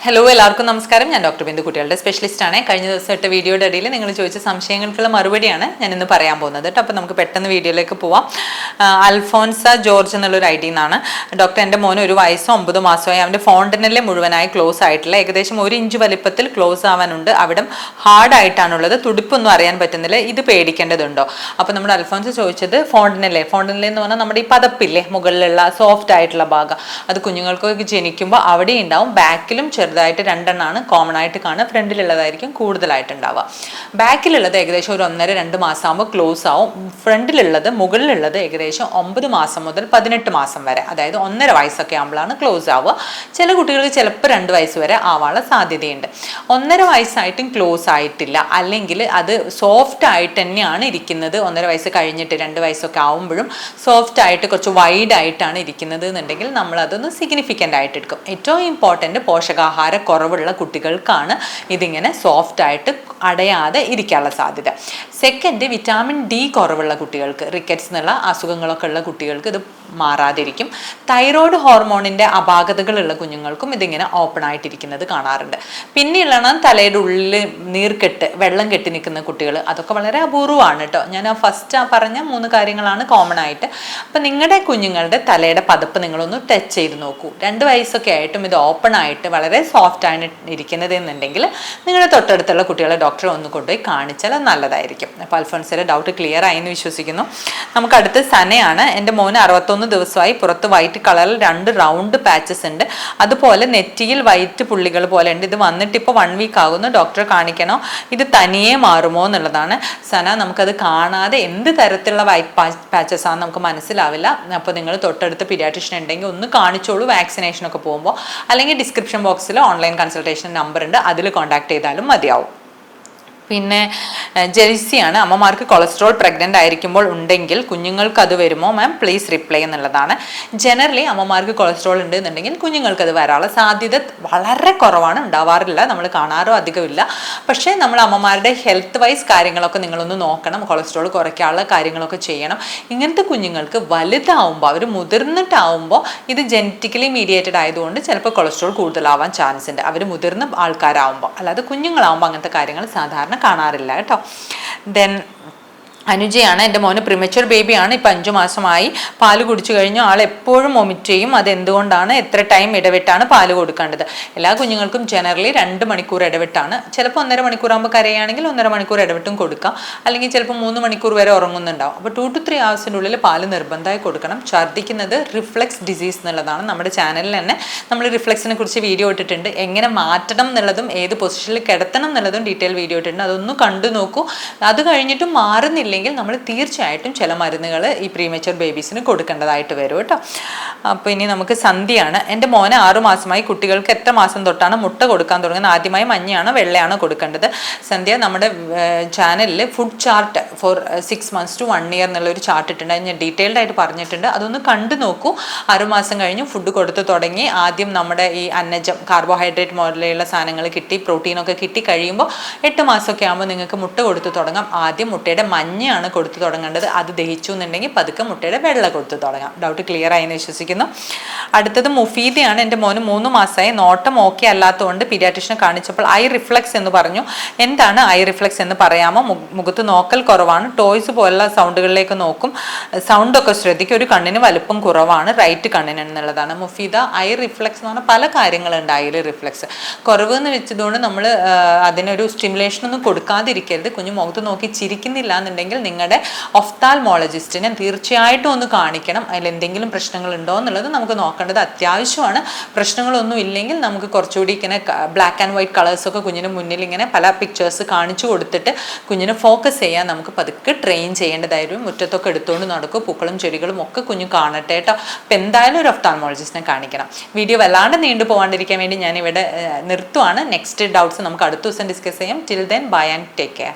Hello, എല്ലാവർക്കും നമസ്കാരം. ഞാൻ ഡോക്ടർ ബിന്ദു, കുട്ടികളുടെ സ്പെഷ്യലിസ്റ്റ് ആണ്. കഴിഞ്ഞ ദിവസം ഇട്ട വീഡിയോയുടെ ഇടയിൽ നിങ്ങൾ ചോദിച്ച സംശയങ്ങൾക്കുള്ള മറുപടിയാണ് ഞാൻ ഇന്ന് പറയാൻ പോകുന്നത് കേട്ടോ. അപ്പോൾ നമുക്ക് പെട്ടെന്ന് വീഡിയോയിലേക്ക് പോവാം. അൽഫോൻസ ജോർജ് എന്നുള്ളൊരു ഐ ഡിന്നാണ്. ഡോക്ടർ, എൻ്റെ മോന് 1 വയസ്സോ 9 മാസമായി. അവൻ്റെ ഫോണ്ടനല്ലേ മുഴുവനായി ക്ലോസ് ആയിട്ടില്ല. ഏകദേശം 1 ഇഞ്ച് വലിപ്പത്തിൽ ക്ലോസ് ആവാനുണ്ട്. അവിടം ഹാർഡായിട്ടാണുള്ളത്. തുടിപ്പൊന്നും അറിയാൻ പറ്റുന്നില്ല. ഇത് പേടിക്കേണ്ടതുണ്ടോ? അപ്പോൾ നമ്മുടെ അൽഫോൻസ് ചോദിച്ചത് ഫോണ്ടനല്ലേ എന്ന് പറഞ്ഞാൽ നമ്മുടെ ഈ പതപ്പില്ലേ, മുകളിലുള്ള സോഫ്റ്റ് ആയിട്ടുള്ള ഭാഗം, അത് കുഞ്ഞുങ്ങൾക്കൊക്കെ ജനിക്കുമ്പോൾ അവിടെ ഉണ്ടാവും. ബാക്കിലും ചെറുതായിട്ട് 2 എണ്ണമാണ് കോമൺ ആയിട്ട് കാണുക. ഫ്രണ്ടിലുള്ളതായിരിക്കും കൂടുതലായിട്ടുണ്ടാവുക. ബാക്കിലുള്ളത് ഏകദേശം ഒരു 1.5-2 മാസം ആകുമ്പോൾ ക്ലോസ് ആവും. ഫ്രണ്ടിലുള്ളത്, മുകളിലുള്ളത് ഏകദേശം 9 മാസം മുതൽ 18 മാസം വരെ, അതായത് 1.5 വയസ്സൊക്കെ ആകുമ്പോഴാണ് ക്ലോസ് ആവുക. ചില കുട്ടികൾക്ക് ചിലപ്പോൾ 2 വയസ്സ് വരെ ആവാനുള്ള സാധ്യതയുണ്ട്. 1.5 വയസ്സായിട്ടും ക്ലോസ് ആയിട്ടില്ല, അല്ലെങ്കിൽ അത് സോഫ്റ്റ് ആയിട്ട് തന്നെയാണ് ഇരിക്കുന്നത്. 1.5 വയസ്സ് കഴിഞ്ഞിട്ട് 2 വയസ്സൊക്കെ ആവുമ്പോഴും സോഫ്റ്റ് ആയിട്ട് കുറച്ച് വൈഡ് ആയിട്ടാണ് ഇരിക്കുന്നത് എന്നുണ്ടെങ്കിൽ നമ്മൾ അതൊന്ന് സിഗ്നിഫിക്കൻ്റ് ആയിട്ട് എടുക്കും. ഏറ്റവും ഇമ്പോർട്ടൻ്റ് പോഷകാഹാര കുറവുള്ള കുട്ടികൾക്കാണ് ഇതിങ്ങനെ സോഫ്റ്റ് ആയിട്ട് അടയാതെ ഇരിക്കാനുള്ള സാധ്യത. സെക്കൻഡ്, വിറ്റാമിൻ ഡി കുറവുള്ള കുട്ടികൾക്ക്, റിക്കറ്റ്സ് എന്നുള്ള അസുഖങ്ങളൊക്കെ ഉള്ള കുട്ടികൾക്ക് ഇത് മാറാതിരിക്കും. തൈറോയ്ഡ് ഹോർമോണിൻ്റെ അപാകതകളുള്ള കുഞ്ഞുങ്ങൾക്കും ഇതിങ്ങനെ ഓപ്പൺ ആയിട്ടിരിക്കുന്നത് കാണാറുണ്ട്. പിന്നെയുള്ളതാണ് തലയുടെ ഉള്ളിൽ നീർക്കെട്ട്, വെള്ളം കെട്ടി നിൽക്കുന്ന കുട്ടികൾ. അതൊക്കെ വളരെ അപൂർവമാണ് കേട്ടോ. ഞാൻ ഫസ്റ്റ് പറഞ്ഞ 3 കാര്യങ്ങളാണ് കോമൺ ആയിട്ട്. അപ്പം നിങ്ങളുടെ കുഞ്ഞുങ്ങളുടെ തലയുടെ പതപ്പ് നിങ്ങളൊന്ന് ടച്ച് ചെയ്ത് നോക്കൂ. 2 വയസ്സൊക്കെ ആയിട്ടും ഇത് ഓപ്പൺ ആയിട്ട് വളരെ സോഫ്റ്റ് ആണ് ഇരിക്കുന്നത് എന്നുണ്ടെങ്കിൽ നിങ്ങളുടെ തൊട്ടടുത്തുള്ള കുട്ടികളെ ഡോക്ടറെ ഒന്ന് കൊണ്ടുപോയി കാണിച്ചാൽ നല്ലതായിരിക്കും. അപ്പോൾ അൽഫോൻസിൻ്റെ ഡൗട്ട് ക്ലിയർ ആയി എന്ന് വിശ്വസിക്കുന്നു. നമുക്ക് അടുത്ത് സനയാണ്. എൻ്റെ മോന് 61 ദിവസമായി. പുറത്ത് വൈറ്റ് കളറിൽ 2 റൗണ്ട് പാച്ചസ് ഉണ്ട്. അതുപോലെ നെറ്റിയിൽ വൈറ്റ് പുള്ളികൾ പോലെ ഉണ്ട്. ഇത് വന്നിട്ട് ഇപ്പോൾ 1 വീക്ക് ആകുന്നു. ഡോക്ടറെ കാണിക്കണോ? ഇത് തനിയെ മാറുമോ എന്നുള്ളതാണ്. സന, നമുക്കത് കാണാതെ എന്ത് തരത്തിലുള്ള വൈറ്റ് പാച്ചസ് ആണെന്ന് നമുക്ക് മനസ്സിലാവില്ല. അപ്പോൾ നിങ്ങൾ തൊട്ടടുത്ത് പീഡിയാട്രിഷ്യൻ ഉണ്ടെങ്കിൽ ഒന്ന് കാണിച്ചോളൂ വാക്സിനേഷനൊക്കെ പോകുമ്പോൾ. അല്ലെങ്കിൽ ഡിസ്ക്രിപ്ഷൻ ബോക്സിൽ ഓൺലൈൻ കൺസൾട്ടേഷൻ നമ്പർ ഉണ്ട്, അതിൽ കോൺടാക്ട് ചെയ്താലും മതിയാവും. പിന്നെ ജെൽസിയാണ്. അമ്മമാർക്ക് കൊളസ്ട്രോൾ പ്രഗ്നൻ്റ് ആയിരിക്കുമ്പോൾ ഉണ്ടെങ്കിൽ കുഞ്ഞുങ്ങൾക്ക് അത് വരുമോ മാം, പ്ലീസ് റിപ്ലൈ എന്നുള്ളതാണ്. ജനറലി അമ്മമാർക്ക് കൊളസ്ട്രോൾ ഉണ്ട് എന്നുണ്ടെങ്കിൽ കുഞ്ഞുങ്ങൾക്ക് അത് വരാനുള്ള സാധ്യത വളരെ കുറവാണ്, ഉണ്ടാവാറില്ല, നമ്മൾ കാണാറോ അധികമില്ല. പക്ഷേ നമ്മൾ അമ്മമാരുടെ ഹെൽത്ത് വൈസ് കാര്യങ്ങളൊക്കെ നിങ്ങളൊന്ന് നോക്കണം. കൊളസ്ട്രോൾ കുറയ്ക്കാനുള്ള കാര്യങ്ങളൊക്കെ ചെയ്യണം. ഇങ്ങനത്തെ കുഞ്ഞുങ്ങൾക്ക് വലുതാവുമ്പോൾ, അവർ മുതിർന്നിട്ടാവുമ്പോൾ ഇത് ജനറ്റിക്കലി മീഡിയേറ്റഡ് ആയതുകൊണ്ട് ചിലപ്പോൾ കൊളസ്ട്രോൾ കൂടുതലാവാൻ ചാൻസ് ഉണ്ട്, അവർ മുതിർന്ന ആൾക്കാരാവുമ്പോൾ. അല്ലാതെ കുഞ്ഞുങ്ങളാവുമ്പോൾ അങ്ങനത്തെ കാര്യങ്ങൾ സാധാരണ കാണാറില്ല കേട്ടോ. ദെൻ അനുജയാണ്. എൻ്റെ മോന് പ്രിമച്വർ ബേബിയാണ്. ഇപ്പം 5 മാസമായി. പാല് കുടിച്ചു കഴിഞ്ഞു ആൾ എപ്പോഴും വൊമിറ്റ് ചെയ്യും. അതെന്തുകൊണ്ടാണ്? എത്ര ടൈം ഇടവിട്ടാണ് പാല് കൊടുക്കേണ്ടത്? എല്ലാ കുഞ്ഞുങ്ങൾക്കും ജനറലി 2 മണിക്കൂർ ഇടവിട്ടാണ്. ചിലപ്പോൾ 1.5 മണിക്കൂറാകുമ്പോൾ കരയുകയാണെങ്കിൽ 1.5 മണിക്കൂർ ഇടവിട്ടും കൊടുക്കാം. അല്ലെങ്കിൽ ചിലപ്പോൾ 3 മണിക്കൂർ വരെ ഉറങ്ങുന്നുണ്ടാവും. അപ്പോൾ 2 to 3 hours ഉള്ളിൽ പാല് നിർബന്ധമായി കൊടുക്കണം. ഛർദ്ദിക്കുന്നത് റിഫ്ലക്സ് ഡിസീസ് എന്നുള്ളതാണ്. നമ്മുടെ ചാനലിൽ തന്നെ നമ്മൾ റിഫ്ലക്സിനെ കുറിച്ച് വീഡിയോ ഇട്ടിട്ടുണ്ട്. എങ്ങനെ മാറ്റണം എന്നുള്ളതും ഏത് പൊസിഷനിൽ കിടത്തണം എന്നുള്ളതും ഡീറ്റെയിൽ വീഡിയോ ഇട്ടിട്ടുണ്ട്. അതൊന്ന് കണ്ടു നോക്കൂ. അത് കഴിഞ്ഞിട്ടും മാറുന്നില്ല ില്ലെങ്കിൽ നമ്മൾ തീർച്ചയായിട്ടും ചില മരുന്നുകൾ ഈ പ്രീമച്വർ ബേബീസിന് കൊടുക്കേണ്ടതായിട്ട് വരും കേട്ടോ. അപ്പോൾ ഇനി നമുക്ക് സന്ധ്യയാണ്. എൻ്റെ മോന് 6 മാസമായി. കുട്ടികൾക്ക് എത്ര മാസം തൊട്ടാണ് മുട്ട കൊടുക്കാൻ തുടങ്ങുന്നത്? ആദ്യമായി മഞ്ഞയാണോ വെള്ളയാണോ കൊടുക്കേണ്ടത്? സന്ധ്യ, നമ്മുടെ ചാനലിൽ food chart for 6 months to 1 year എന്നുള്ളൊരു ചാർട്ട് ഇട്ടുണ്ട്. ഞാൻ ഡീറ്റെയിൽഡ് ആയിട്ട് പറഞ്ഞിട്ടുണ്ട്. അതൊന്ന് കണ്ടു നോക്കൂ. 6 മാസം കഴിഞ്ഞ് ഫുഡ് കൊടുത്ത് തുടങ്ങി ആദ്യം നമ്മുടെ ഈ അന്നജം, കാർബോഹൈഡ്രേറ്റ് മോഡലുള്ള സാധനങ്ങൾ കിട്ടി, പ്രോട്ടീനൊക്കെ കിട്ടി കഴിയുമ്പോൾ 8 മാസമൊക്കെ ആകുമ്പോൾ നിങ്ങൾക്ക് മുട്ട കൊടുത്ത് തുടങ്ങാം. ആദ്യം മുട്ടയുടെ മഞ്ഞയാണ് കൊടുത്തു തുടങ്ങേണ്ടത്. അത് ദഹിച്ചു എന്നുണ്ടെങ്കിൽ പതുക്കെ മുട്ടയുടെ വെള്ള കൊടുത്തു തുടങ്ങാം. ഡൗട്ട് ക്ലിയർ ആയി എന്ന് വിശ്വസിക്കുന്നു. അടുത്തത് മുഫീദയാണ്. എൻ്റെ മോന് 3 മാസമായി. നോട്ടം ഓക്കെ അല്ലാത്തതുകൊണ്ട് പീഡിയാട്രിഷ്യനെ കാണിച്ചപ്പോൾ ഐ റിഫ്ലക്സ് എന്ന് പറഞ്ഞു. എന്താണ് ഐ റിഫ്ലക്സ് എന്ന് പറയാമോ? മുഖത്ത് നോക്കൽ കുറവാണ്. ടോയ്സ് പോലുള്ള സൗണ്ടുകളിലേക്ക് നോക്കും. സൗണ്ടൊക്കെ ശ്രദ്ധിക്കും. ഒരു കണ്ണിന് വലുപ്പം കുറവാണ്, റൈറ്റ് കണ്ണിന് എന്നുള്ളതാണ്. മുഫീദ, ഐ റിഫ്ലക്സ് എന്ന് പറഞ്ഞാൽ പല കാര്യങ്ങളുണ്ട്. ഐ റിഫ്ലക്സ് കുറവ് എന്ന് വെച്ചതുകൊണ്ട് നമ്മൾ അതിനൊരു സ്റ്റിമുലേഷൻ ഒന്നും കൊടുക്കാതിരിക്കരുത്. കുഞ്ഞു മുഖത്ത് നോക്കി ചിരിക്കുന്നില്ല എന്നുണ്ടെങ്കിൽ നിങ്ങളുടെ ഒഫ്താൽമോളജിസ്റ്റിനെ തീർച്ചയായിട്ടും ഒന്ന് കാണിക്കണം. അതിൽ എന്തെങ്കിലും പ്രശ്നങ്ങൾ ഉണ്ടോ എന്നുള്ളത് നമുക്ക് നോക്കേണ്ടത് അത്യാവശ്യമാണ്. പ്രശ്നങ്ങളൊന്നും ഇല്ലെങ്കിൽ നമുക്ക് കുറച്ചുകൂടി ഇങ്ങനെ ബ്ലാക്ക് ആൻഡ് വൈറ്റ് കളേഴ്സൊക്കെ കുഞ്ഞിന് മുന്നിൽ ഇങ്ങനെ പല പിക്ചേഴ്സ് കാണിച്ചു കൊടുത്തിട്ട് കുഞ്ഞിനെ ഫോക്കസ് ചെയ്യാൻ നമുക്ക് പതുക്കെ ട്രെയിൻ ചെയ്യേണ്ടതായിരുന്നു. മുറ്റത്തൊക്കെ എടുത്തുകൊണ്ട് നടക്കും. പൂക്കളും ചെടികളും ഒക്കെ കുഞ്ഞു കാണട്ടെ കേട്ടോ. അപ്പം എന്തായാലും ഒരു ഒഫ്താൽമോളജിസ്റ്റിനെ കാണിക്കണം. വീഡിയോ വല്ലാണ്ട് നീണ്ടു പോകാണ്ടിരിക്കാൻ വേണ്ടി ഞാൻ ഇവിടെ നിർത്തുവാണ്. നെക്സ്റ്റ് ഡൗട്ട്സ് നമുക്ക് അടുത്ത ദിവസം ഡിസ്കസ് ചെയ്യാം. Till then bye and take care.